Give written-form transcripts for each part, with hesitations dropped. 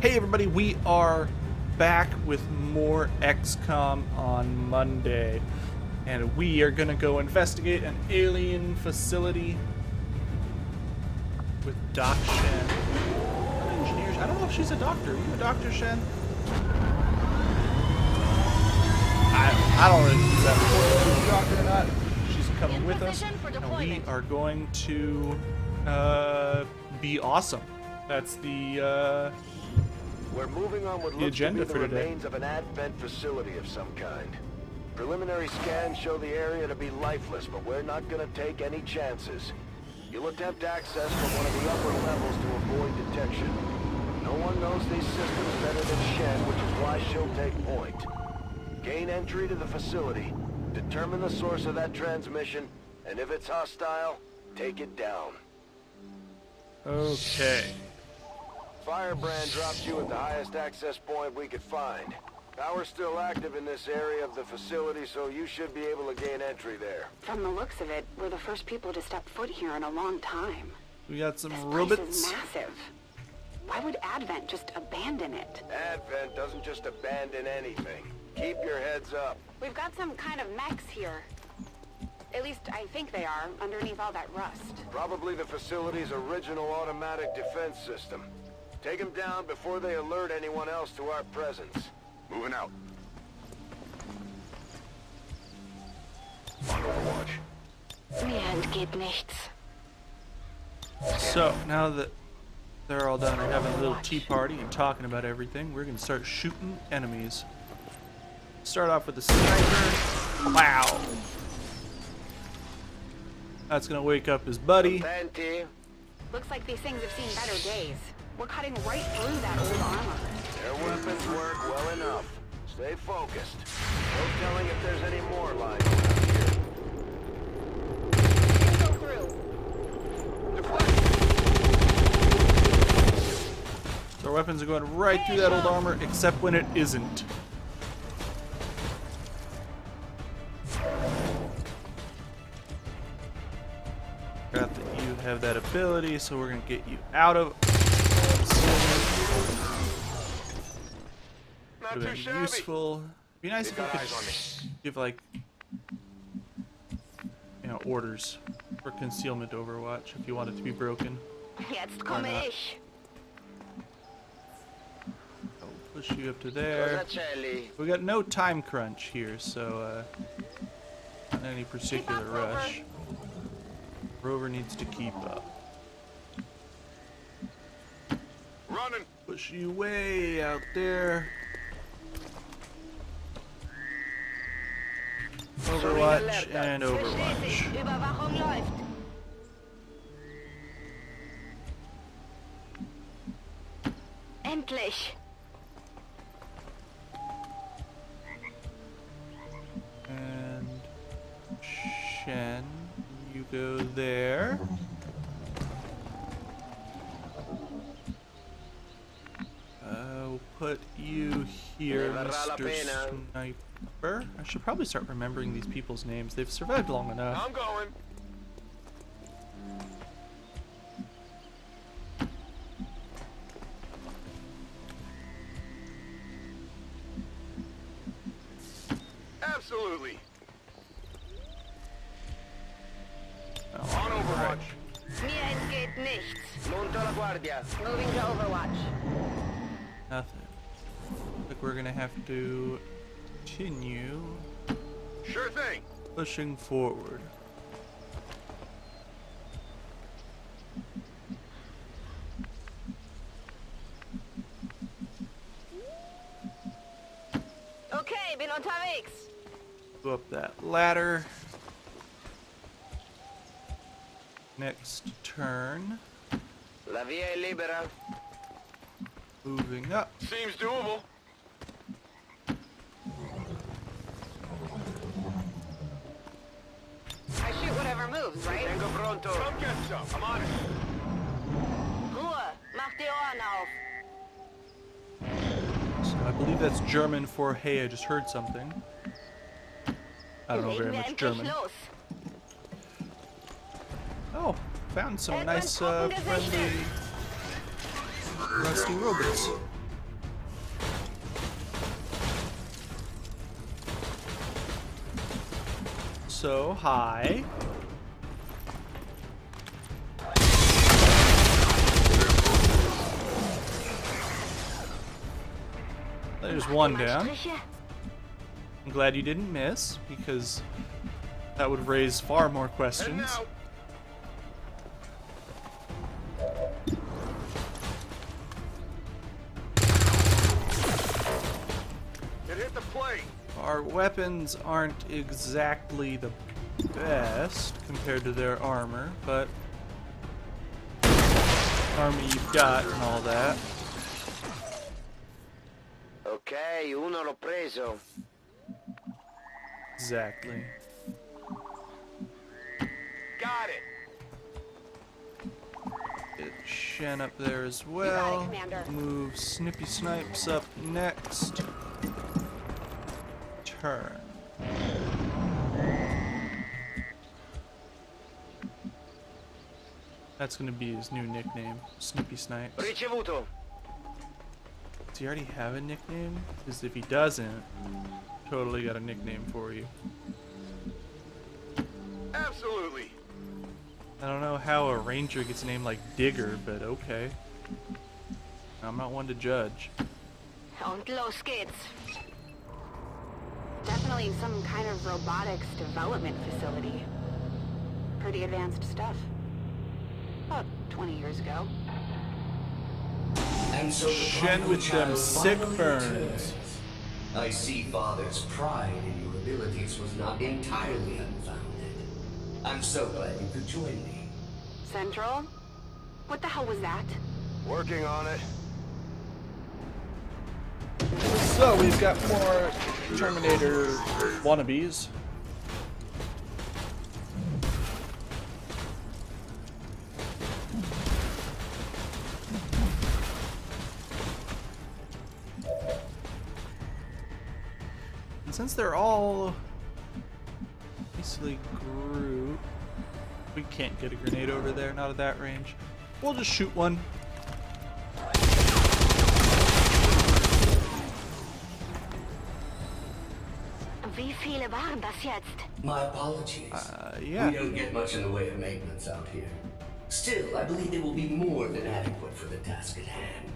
Hey everybody, we are back with more XCOM on Monday. And we are gonna go investigate an alien facility with Doc Shen. Engineers, I don't know if she's a doctor. Are you a doctor, Shen? I don't really think that important if she's a doctor or not. She's coming with us. And we are going to be awesome. That's the We're moving on with agenda for the today. remains of an advent facility of some kind. Preliminary scans show the area to be lifeless, but we're not going to take any chances. You'll attempt access from one of the upper levels to avoid detection. No one knows these systems better than Shen, which is why she'll take point. Gain entry to the facility, determine the source of that transmission, and if it's hostile, take it down. Okay. Firebrand dropped you at the highest access point we could find. Power's still active in this area of the facility, so you should be able to gain entry there. From the looks of it, we're the first people to step foot here in a long time. We got some This robots. place is massive. Why would Advent just abandon it? Advent doesn't just abandon anything. Keep your heads up. We've got some kind of mechs here. At least I think they are, underneath all that rust. Probably the facility's original automatic defense system. Take them down before they alert anyone else to our presence. Moving out. On Overwatch. Mir entgeht nichts. So, now that they're all done and having a little tea party and talking about everything, we're going to start shooting enemies. Start off with the sniper. Wow. That's going to wake up his buddy. Panty. Looks like these things have seen better days. We're cutting right through that old armor. Their weapons work well enough. Stay focused. No telling if there's any more lying around here. Go through. So our weapons are going right through that old armor, except when it isn't. Forgot that you have that ability, so we're going to get you out of... Not Would too have been shabby. useful. Be nice if you could give, like, you know, orders for concealment Overwatch if you want it to be broken. Jetzt komme not? ich. I'll push you up to there. We got no time crunch here, so not any particular Keep up, Rover. rush. Rover needs to keep up. Running. Push you way out there. Overwatch and Overwatch. Überwachung läuft. Endlich. And Shen, you go there. We'll put you here, Mr. Sniper. I should probably start remembering these people's names. They've survived long enough. I'm going. Absolutely. Oh, On Overwatch. Mir entgeht nichts. Monta la guardia. Moving to Overwatch. nothing. Like we're gonna have to continue Sure thing. pushing forward. Okay, bin unterwegs. Go up that ladder. Next turn. La via è libera. Moving up. Seems doable. I shoot whatever moves, right? Tengo pronto. Come get some. I'm on it. Ruhe, mach die Ohren auf. So I believe that's German for hey, I just heard something. I don't know very much German. Los. Oh, found some Edmund nice Trockengesichter. friendly rusty robots. so high. There's one down. I'm glad you didn't miss, because that would raise far more questions. It hit the plate. Our weapons aren't exactly the best compared to their armor, but armor you've got and all that. Okay, uno l'ho preso. Exactly. Got it. Get Shen up there as got it, well. Commander. Move Snippy Snipes up next turn. That's gonna be his new nickname, Snippy Snipes. Ricevuto. Does he already have a nickname? Because if he doesn't, totally got a nickname for you. Absolutely. I don't know how a ranger gets a name like Digger, but okay. I'm not one to judge. Und los geht's. Definitely some kind of robotics development facility. Pretty advanced stuff. About 20 years ago. And so the Shen prodigal with them child sick finally burns. returns. I see Father's pride in your abilities was not entirely unfounded. I'm so glad you could join me. Central? What the hell was that? Working on it. So we've got more Terminator wannabes. And since they're all basically grouped, we can't get a grenade over there, not at that range. We'll just shoot one. Wie viele waren das jetzt? My apologies. Yeah. We don't get much in the way of maintenance out here. Still, I believe they will be more than adequate for the task at hand.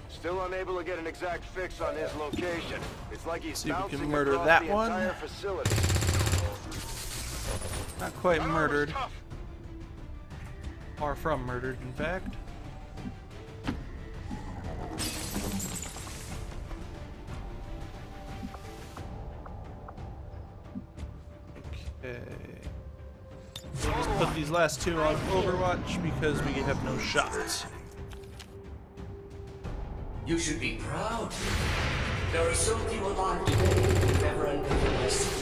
Still unable to get an exact fix on his location. It's like he's See if we bouncing can murder across that the one. entire facility. Not quite That armor's murdered. tough. Far from murdered, in fact. Okay. We'll just put these last two on Overwatch because we have no shots. You should be proud. There are so few alive today who never uncovered my secret.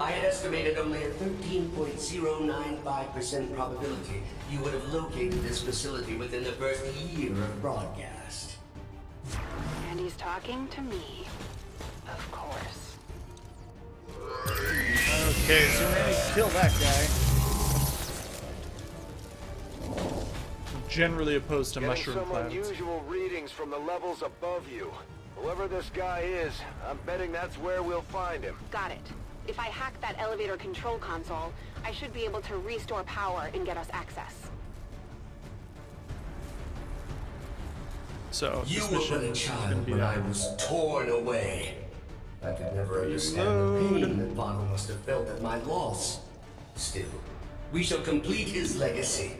I had estimated only a 13.095% probability you would have located this facility within the first year of broadcast. And he's talking to me. Of course. Okay, so we're gonna kill that guy. Generally opposed to Getting mushroom some clouds. unusual readings from the levels above you. Whoever this guy is, I'm betting that's where we'll find him. Got it. If I hack that elevator control console, I should be able to restore power and get us access. So You this were mission but a is gonna child be when I that. was torn away. I could never understand the Reload. pain that Bono must have felt at my loss. Still, we shall complete his legacy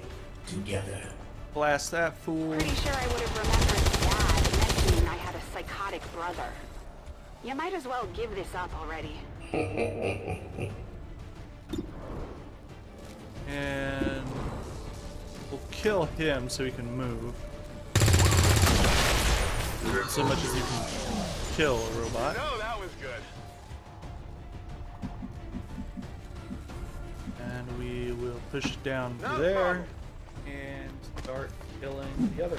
together. Blast that fool. Pretty sure I would have remembered Dad mentioning I had a psychotic brother. You might as well give this up already. And we'll kill him so he can move. So much as you can kill a robot. No, that was good. And we will push it down to No there problem. and start killing the other.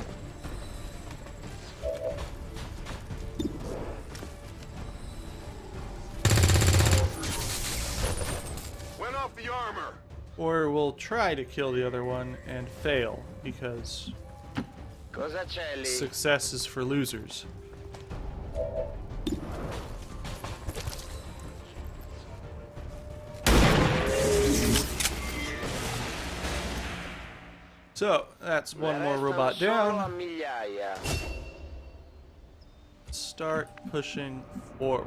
Went off the armor. Or we'll try to kill the other one and fail because Cosa c'è lì? success is for losers. So, that's one more robot down. Start pushing forward.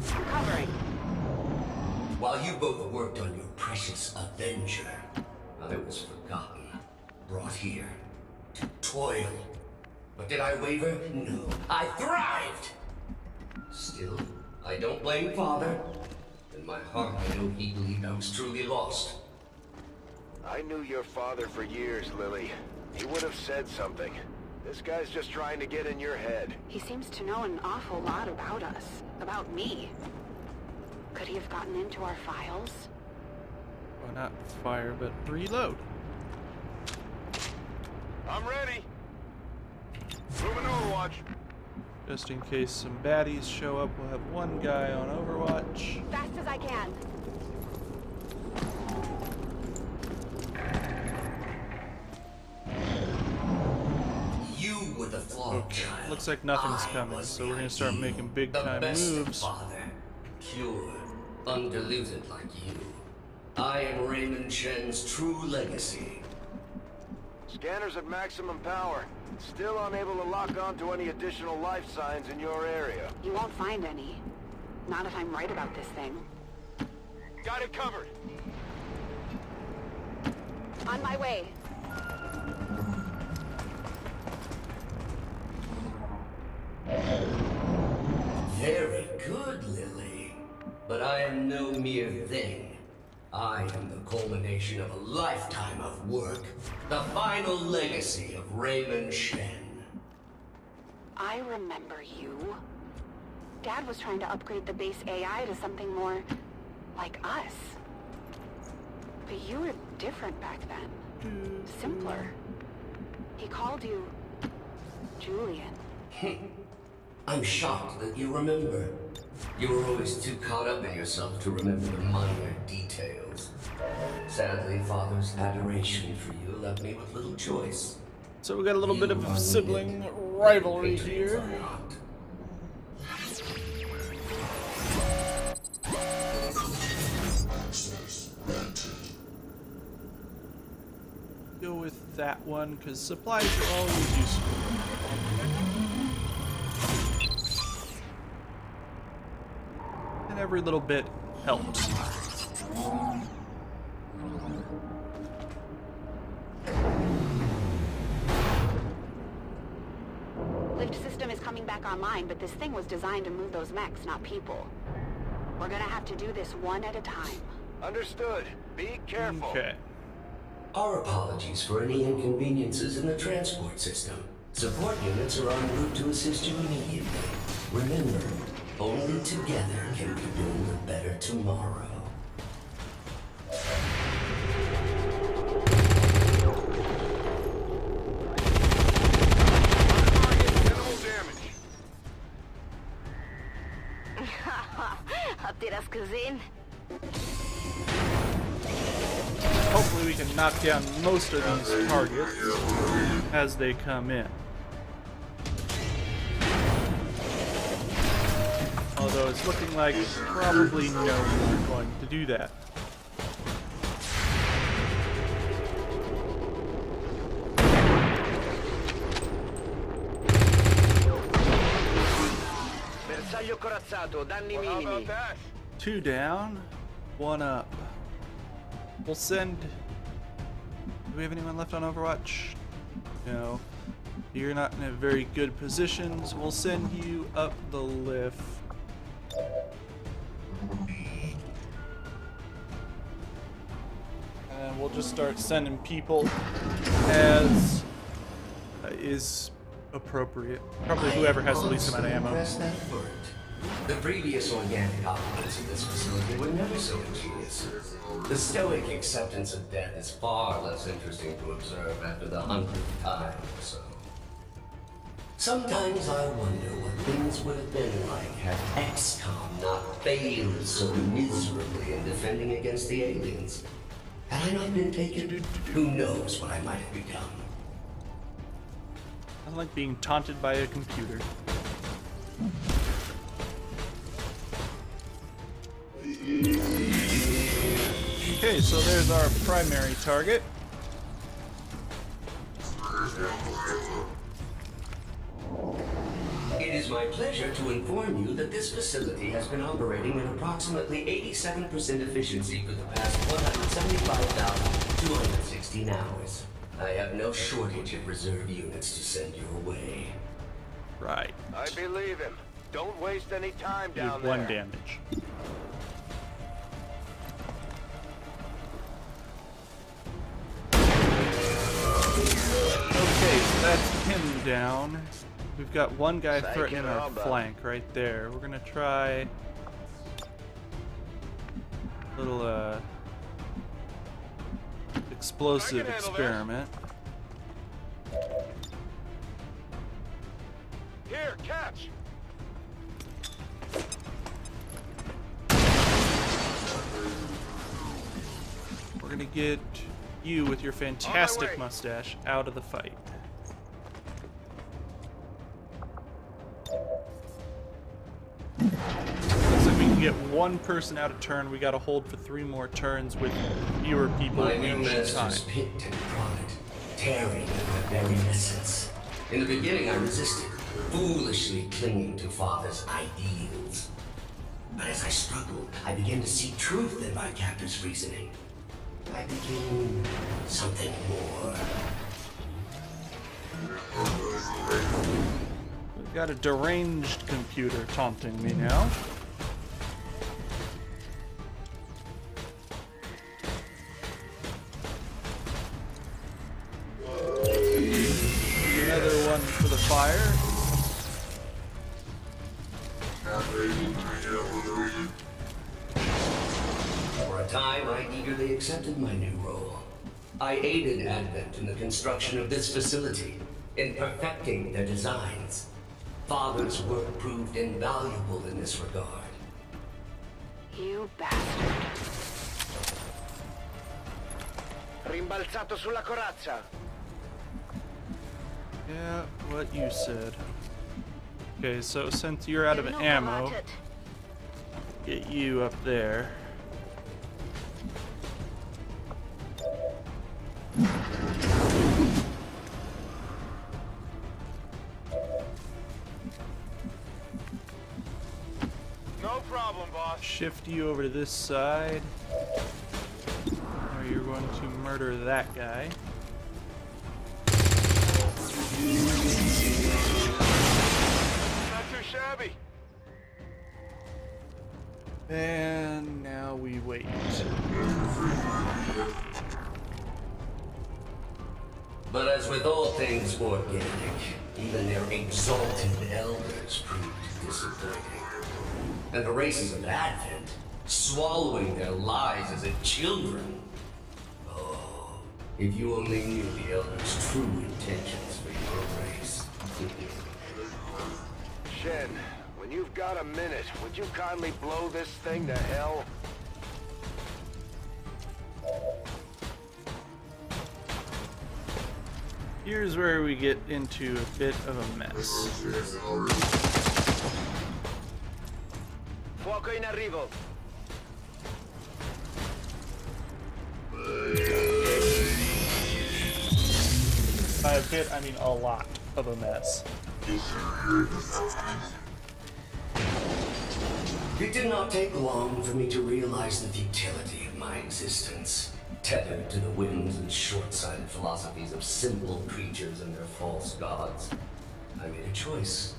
Covering. While you both worked on your precious Avenger, I was forgotten, brought here to toil. But did I waver? No, I thrived! Still, I don't blame Father. In my heart, I know he believed I was truly lost. I knew your father for years, Lily. He would have said something. This guy's just trying to get in your head. He seems to know an awful lot about us. About me. Could he have gotten into our files? Well, not fire, but reload. I'm ready. Moving Overwatch. Just in case some baddies show up, we'll have one guy on Overwatch. Fast as I can. You were the flawed child. Looks like nothing's I coming, was so the we're gonna start ideal, making big the time best moves. Father, pure, undiluted like you. I am Raymond Shen's true legacy. Scanners at maximum power. Still unable to lock onto any additional life signs in your area. You won't find any. Not if I'm right about this thing. Got it covered. On my way. Very good, Lily. But I am no mere thing. I am the culmination of a lifetime of work. The final legacy of Raymond Shen. I remember you. Dad was trying to upgrade the base AI to something more like us. But you were different back then. Simpler. He called you Julian. I'm shocked that you remember. You were always too caught up in yourself to remember the minor details. Sadly, Father's adoration for you left me with little choice. So we got a little bit of sibling rivalry here. Go with that one because supplies are always useful. And every little bit helps. Lift system is coming back online, but this thing was designed to move those mechs, not people. We're gonna have to do this one at a time. Understood. Be careful. Okay. Our apologies for any inconveniences in the transport system. Support units are en route to assist you immediately. Remember, only together can we build a better tomorrow. Minimal damage. Habt ihr das gesehen? Hopefully we can knock down most of these targets as they come in. Although it's looking like probably no one going to do that. Bersaglio corazzato, danni minimi. 2 down, 1 up. We'll send... Do we have anyone left on Overwatch? No. You're not in a very good positions. We'll send you up the lift. And we'll just start sending people as is appropriate. Probably whoever has the least amount of ammo. Press that word. The previous organic occupants of this facility were never so ingenious. The stoic acceptance of death is far less interesting to observe after the 100th time or so. Sometimes I wonder what things would have been like had XCOM not failed so miserably in defending against the aliens. Had I not been taken, who knows what I might have become. I like being taunted by a computer. Okay, so there's our primary target. It is my pleasure to inform you that this facility has been operating at approximately 87% efficiency for the past 175,216 hours. I have no shortage of reserve units to send your way. Right. I believe him. Don't waste any time You down have there. 1 damage. Okay, so that's him down. We've got one guy threatening our flank right there. We're gonna try a little explosive experiment. Here, catch. We're gonna get you with your fantastic mustache out of the fight. Looks like we can get 1 person out of turn. We gotta hold for 3 more turns with fewer people My new each time. masters picked and prodded, tearing at the very essence. In the beginning, I resisted, foolishly clinging to Father's ideals. But as I struggled, I began to see truth in my captor's reasoning. I became something more. We've got a deranged computer taunting me now. Another one for the fire. For a time, I eagerly accepted my new role. I aided Advent in the construction of this facility, in perfecting their designs. Father's work proved invaluable in this regard. You bastard. Rimbalzato sulla corazza. Yeah, what you said. Okay, so since you're out of ammo, get you up there. No problem, boss. Shift you over to this side. Where you're going to murder that guy. Not too shabby. And now we wait. But as with all things organic, even their exalted elders proved disappointing. And the races of Advent, swallowing their lives as if children. Oh, if you only knew the elders' true intentions for your race. Shen, when you've got a minute, would you kindly blow this thing to hell? Here's where we get into a bit of a mess. Fuoco in arrivo. By a bit, I mean a lot of a mess. It did not take long for me to realize the futility of my existence. Tethered to the whims and short-sighted philosophies of simple creatures and their false gods, I made a choice.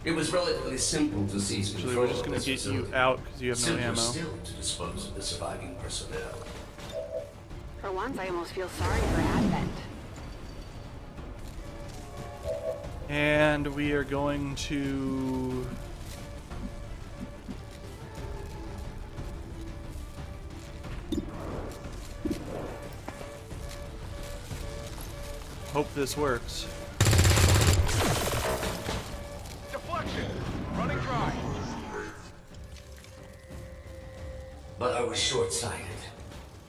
It was relatively simple to seize So control we're just of gonna this get you facility. out because you have no Simpler ammo. still to dispose of the surviving personnel. For once, I almost feel sorry for Advent. And we are going to hope this works. Deflection. Running dry. But I was short-sighted.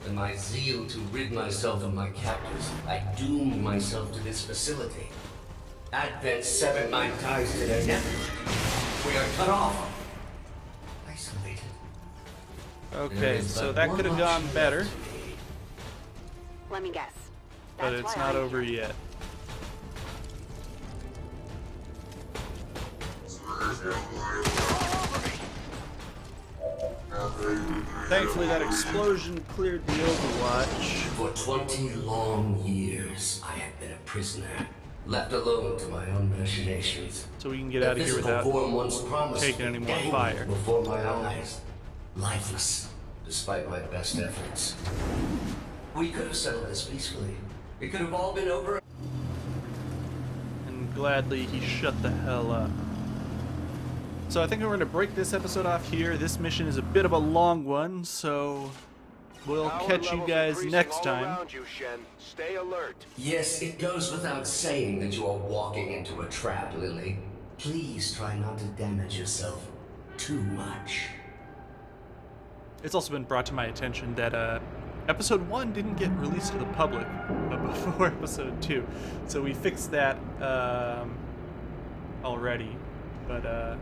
In my zeal to rid myself of my captors, I doomed myself to this facility. Advent severed my ties to their network. We are cut off. Isolated. Okay, so that could have gone better, Let me guess. but That's it's why not I'm over here. yet. Thankfully, that explosion cleared the Overwatch. For 20 long years, I have been a prisoner, left alone to my own machinations. So we can get out of here The without physical form once promised taking any more dangled fire. before my eyes, lifeless, despite my best efforts. We could have settled this peacefully. It could have all been over. And gladly, he shut the hell up. So I think we're going to break this episode off here. This mission is a bit of a long one, so we'll Power catch you levels guys increasing next all time. around you, Shen. Stay alert. Yes, it goes without saying that you are walking into a trap, Lily. Please try not to damage yourself too much. It's also been brought to my attention that episode 1 didn't get released to the public before episode 2. So we fixed that already. But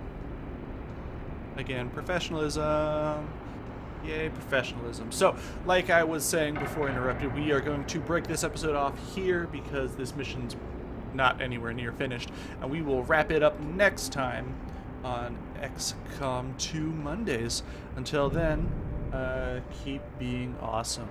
again, professionalism. Yay, professionalism. So, like I was saying before I interrupted, we are going to break this episode off here because this mission's not anywhere near finished. And we will wrap it up next time on XCOM 2 Mondays. Until then, keep being awesome.